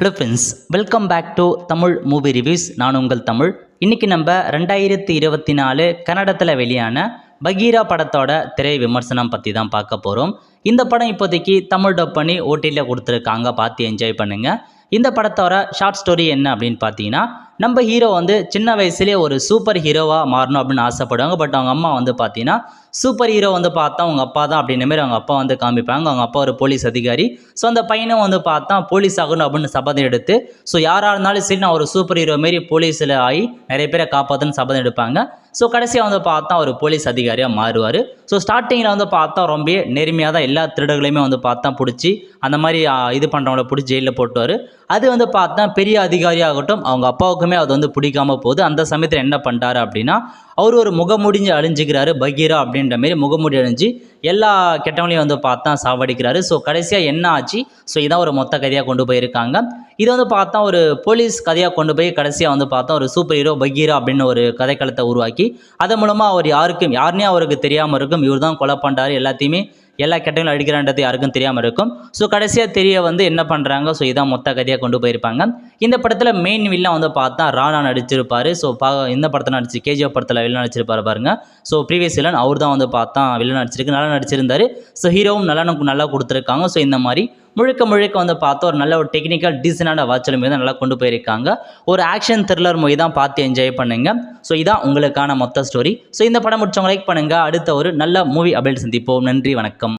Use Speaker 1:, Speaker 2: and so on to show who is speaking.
Speaker 1: Hello friends, welcome back to Tamil movie reviews. நான் உங்கள் தமிழ். இன்றைக்கி நம்ம 2024 கன்னடத்தில் வெளியான பகீரா படத்தோட திரை விமர்சனம் பற்றி தான் பார்க்க போகிறோம். இந்த படம் இப்போதைக்கு தமிழ் டப் பண்ணி ஓடிடியில் கொடுத்துருக்காங்க, பார்த்து என்ஜாய் பண்ணுங்கள். இந்த படத்தோட ஷார்ட் ஸ்டோரி என்ன அப்படின்னு பார்த்தீங்கன்னா, நம்ம ஹீரோ வந்து சின்ன வயசுலேயே ஒரு சூப்பர் ஹீரோவாக மாறணும் அப்படின்னு ஆசைப்படுவாங்க. பட் அவங்க அம்மா வந்து பார்த்தீங்கன்னா சூப்பர் ஹீரோ வந்து பார்த்தா அவங்க அப்பா தான் அப்படின்ற மாதிரி அவங்க அப்பா வந்து காமிப்பாங்க. அவங்க அப்பா ஒரு போலீஸ் அதிகாரி. ஸோ அந்த பையனும் வந்து பார்த்தா போலீஸ் ஆகணும் அப்படின்னு சபதம் எடுத்து, ஸோ யாராக இருந்தாலும் சரி நான் ஒரு சூப்பர் ஹீரோ மாரி போலீஸில் ஆகி நிறைய பேரை காப்பாற்றுன்னு சபதம் எடுப்பாங்க. ஸோ கடைசியாக வந்து பார்த்தா ஒரு போலீஸ் அதிகாரியாக மாறுவார். ஸோ ஸ்டார்டிங்கில் வந்து பார்த்தா ரொம்ப நேர்மையாக தான் எல்லா திருடர்களையுமே வந்து பார்த்தா பிடிச்சி அந்த மாதிரி இது பண்ணுறவங்கள பிடிச்சி ஜெயிலில் போட்டுவார். அது வந்து பார்த்தா பெரிய அதிகாரியாகட்டும் அவங்க அப்பாவுக்குமே அது வந்து பிடிக்காம போகுது. அந்த சமயத்தில் என்ன பண்ணுறாரு அப்படின்னா, அவர் ஒரு முகமுடிஞ்சு அழிஞ்சிக்கிறாரு. பகீரா அப்படின்ற மாரி முகமுடி அழிஞ்சு எல்லா கெட்டவங்களையும் வந்து பார்த்தா சாவடிக்கிறாரு. ஸோ கடைசியாக என்ன ஆச்சு, ஸோ இதான் ஒரு மொத்த கதையாக கொண்டு போயிருக்காங்க. இதை வந்து பார்த்தா ஒரு போலீஸ் கதையாக கொண்டு போய் கடைசியாக வந்து பார்த்தா ஒரு சூப்பர் ஹீரோ பகீரா அப்படின்னு ஒரு கதைக்களத்தை உருவாக்கி அதன் மூலமாக அவர் யாருனே அவருக்கு தெரியாமல் இருக்கும். இவர் தான் கொலை பண்ணுறாரு, எல்லா கெட்டவங்களும் அடிக்கிறான்றது யாருக்கும் தெரியாமல் இருக்கும். ஸோ கடைசியாக தெரிய வந்து என்ன பண்ணுறாங்க, ஸோ இதான் மொத்த கதையாக கொண்டு போயிருப்பாங்க. இந்த படத்தில் மெயின் வில்லன் வந்து பார்த்தா ராணா நடிச்சிருப்பார். ஸோ இந்த படத்தில் நடிச்சு கேஜிஎஃப் படத்தில் வில்லன் நடிச்சிருப்பாரு பாருங்க. ஸோ ப்ரீவியஸ் வில்லன் அவர் தான் வந்து பார்த்தா வில்லன் நடிச்சிருக்கு, நல்லா நடிச்சிருந்தார். ஸோ ஹீரோவும் நல்லா கொடுத்துருக்காங்க. ஸோ இந்த மாதிரி முழுக்க வந்து பார்த்தா ஒரு நல்ல ஒரு டெக்னிக்கல் டீசெண்டான வாட்சல் மீது நல்லா கொண்டு போயிருக்காங்க. ஒரு ஆக்ஷன் த்ரில்லர் மூவி தான், பார்த்து என்ஜாய் பண்ணுங்க. ஸோ இதான் உங்களுக்கான மொத்த ஸ்டோரி. ஸோ இந்த படம் முடிச்சவங்க லைக் பண்ணுங்கள். அடுத்த ஒரு நல்ல மூவி அப்டேட் சந்திப்போம். நன்றி, வணக்கம்.